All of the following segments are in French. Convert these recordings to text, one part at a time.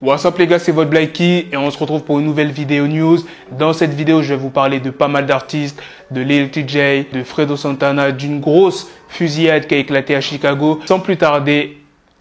What's up les gars, c'est votre Blakey et on se retrouve pour une nouvelle vidéo news. Dans cette vidéo, je vais vous parler de pas mal d'artistes, de Lil TJay, de Fredo Santana, d'une grosse fusillade qui a éclaté à Chicago. Sans plus tarder,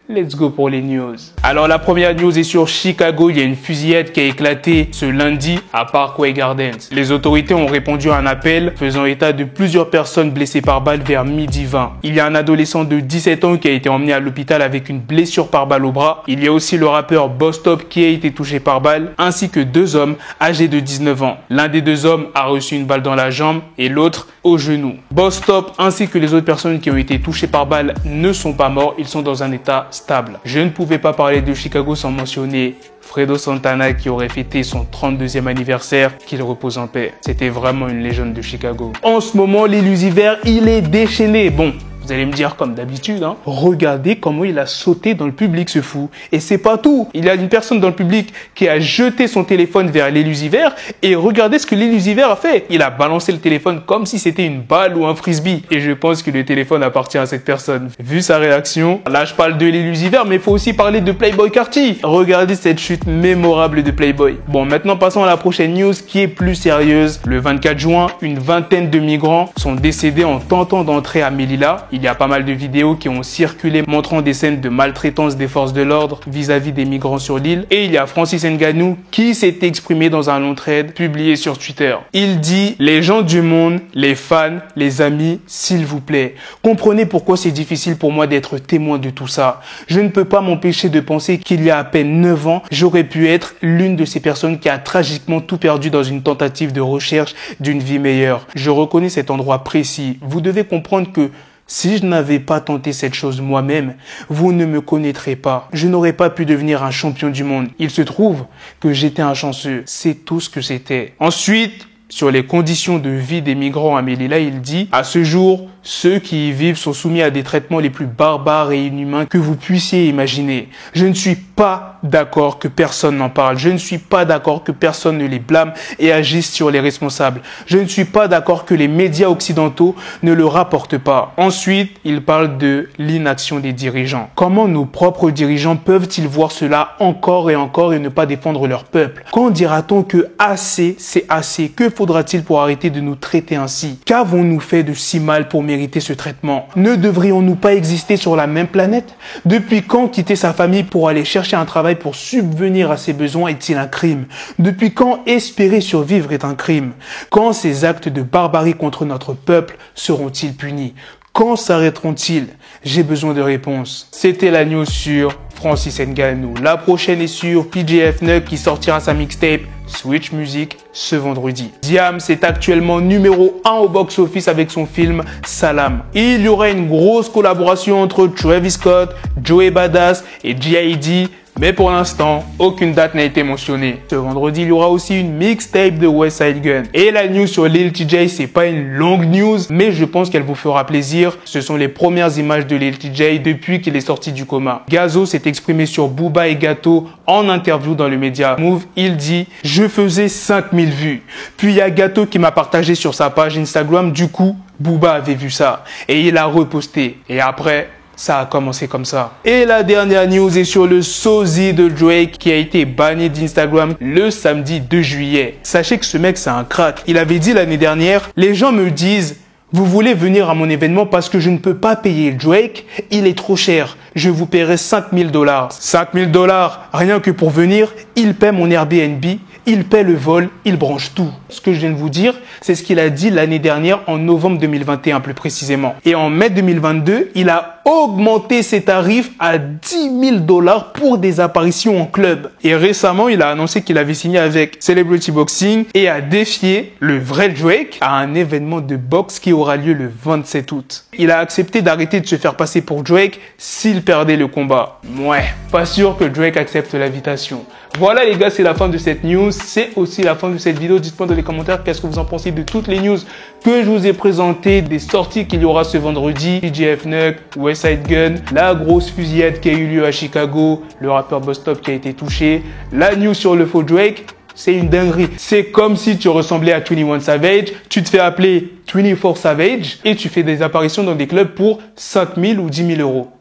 let's go pour les news. Alors la première news est sur Chicago. Il y a une fusillade qui a éclaté ce lundi à Parkway Gardens. Les autorités ont répondu à un appel faisant état de plusieurs personnes blessées par balle vers 12h20. Il y a un adolescent de 17 ans qui a été emmené à l'hôpital avec une blessure par balle au bras. Il y a aussi le rappeur Boss Top qui a été touché par balle, ainsi que deux hommes âgés de 19 ans. L'un des deux hommes a reçu une balle dans la jambe et l'autre au genou. Boss Top ainsi que les autres personnes qui ont été touchées par balle ne sont pas morts, ils sont dans un état stable. Je ne pouvais pas parler de Chicago sans mentionner Fredo Santana qui aurait fêté son 32e anniversaire, qu'il repose en paix. C'était vraiment une légende de Chicago. En ce moment, l'Illusiver, il est déchaîné. Bon, vous allez me dire comme d'habitude, hein, regardez comment il a sauté dans le public ce fou. Et c'est pas tout. Il y a une personne dans le public qui a jeté son téléphone vers l'Illusiver et regardez ce que l'Illusiver a fait. Il a balancé le téléphone comme si c'était une balle ou un frisbee. Et je pense que le téléphone appartient à cette personne. Vu sa réaction, là je parle de l'Illusiver, mais il faut aussi parler de Playboi Carti. Regardez cette chute mémorable de Playboy. Bon, maintenant passons à la prochaine news qui est plus sérieuse. Le 24 juin, une vingtaine de migrants sont décédés en tentant d'entrer à Melilla. Il y a pas mal de vidéos qui ont circulé montrant des scènes de maltraitance des forces de l'ordre vis-à-vis des migrants sur l'île. Et il y a Francis Ngannou qui s'est exprimé dans un long thread publié sur Twitter. Il dit « Les gens du monde, les fans, les amis, s'il vous plaît, comprenez pourquoi c'est difficile pour moi d'être témoin de tout ça. Je ne peux pas m'empêcher de penser qu'il y a à peine 9 ans, j'aurais pu être l'une de ces personnes qui a tragiquement tout perdu dans une tentative de recherche d'une vie meilleure. Je reconnais cet endroit précis. Vous devez comprendre que si je n'avais pas tenté cette chose moi-même, vous ne me connaîtrez pas. Je n'aurais pas pu devenir un champion du monde. Il se trouve que j'étais un chanceux. C'est tout ce que c'était. » Ensuite, sur les conditions de vie des migrants à Melilla, il dit « À ce jour, ceux qui y vivent sont soumis à des traitements les plus barbares et inhumains que vous puissiez imaginer. Je ne suis pas d'accord que personne n'en parle. Je ne suis pas d'accord que personne ne les blâme et agisse sur les responsables. Je ne suis pas d'accord que les médias occidentaux ne le rapportent pas. » Ensuite, il parle de l'inaction des dirigeants. Comment nos propres dirigeants peuvent-ils voir cela encore et encore et ne pas défendre leur peuple? Quand dira-t-on que assez, c'est assez? Que faudra-t-il pour arrêter de nous traiter ainsi? Qu'avons-nous fait de si mal pour mériter ce traitement? Ne devrions-nous pas exister sur la même planète? Depuis quand quitter sa famille pour aller chercher un travail pour subvenir à ses besoins est-il un crime? Depuis quand espérer survivre est un crime? Quand ces actes de barbarie contre notre peuple seront-ils punis? Quand s'arrêteront-ils? J'ai besoin de réponses. C'était la news sur Francis Ngannou. La prochaine est sur PJF Nug qui sortira sa mixtape Switch Music ce vendredi. Diams est actuellement numéro 1 au box-office avec son film Salam. Il y aura une grosse collaboration entre Travis Scott, Joey Badass et G.I.D. Mais pour l'instant, aucune date n'a été mentionnée. Ce vendredi, il y aura aussi une mixtape de Westside Gunn. Et la news sur Lil TJay, c'est pas une longue news, mais je pense qu'elle vous fera plaisir. Ce sont les premières images de Lil TJay depuis qu'il est sorti du coma. Gazo s'est exprimé sur Booba et Gato en interview dans le média Move. Il dit « Je faisais 5000 vues. Puis il y a Gato qui m'a partagé sur sa page Instagram. Du coup, Booba avait vu ça. Et il a reposté. Et après... ça a commencé comme ça. Et la dernière news est sur le sosie de Drake qui a été banni d'Instagram le samedi 2 juillet. Sachez que ce mec, c'est un crack. Il avait dit l'année dernière, les gens me disent, vous voulez venir à mon événement parce que je ne peux pas payer Drake, il est trop cher. Je vous paierai $5000. $5000, rien que pour venir, il paie mon Airbnb, il paie le vol, il branche tout. Ce que je viens de vous dire, c'est ce qu'il a dit l'année dernière en novembre 2021 plus précisément. Et en mai 2022, il a augmenté ses tarifs à $10 000 pour des apparitions en club. Et récemment, il a annoncé qu'il avait signé avec Celebrity Boxing et a défié le vrai Drake à un événement de boxe qui aura lieu le 27 août. Il a accepté d'arrêter de se faire passer pour Drake s'il perdait le combat. Ouais, pas sûr que Drake accepte l'invitation. Voilà les gars, c'est la fin de cette news. C'est aussi la fin de cette vidéo. Dites-moi dans les commentaires qu'est-ce que vous en pensez de toutes les news que je vous ai présentées, des sorties qu'il y aura ce vendredi. PJF Nug, Westside Gunn, la grosse fusillade qui a eu lieu à Chicago, le rappeur Boss Top qui a été touché, la news sur le faux Drake. C'est une dinguerie. C'est comme si tu ressemblais à 21 Savage, tu te fais appeler 24 Savage et tu fais des apparitions dans des clubs pour 5000 ou 10 000 euros.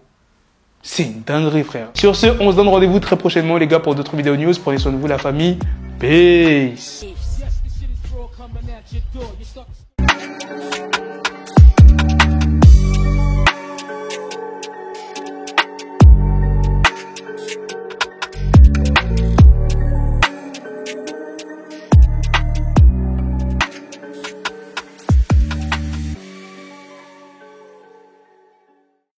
C'est une dinguerie, frère. Sur ce, on se donne rendez-vous très prochainement, les gars, pour d'autres vidéos news. Prenez soin de vous, la famille. Peace.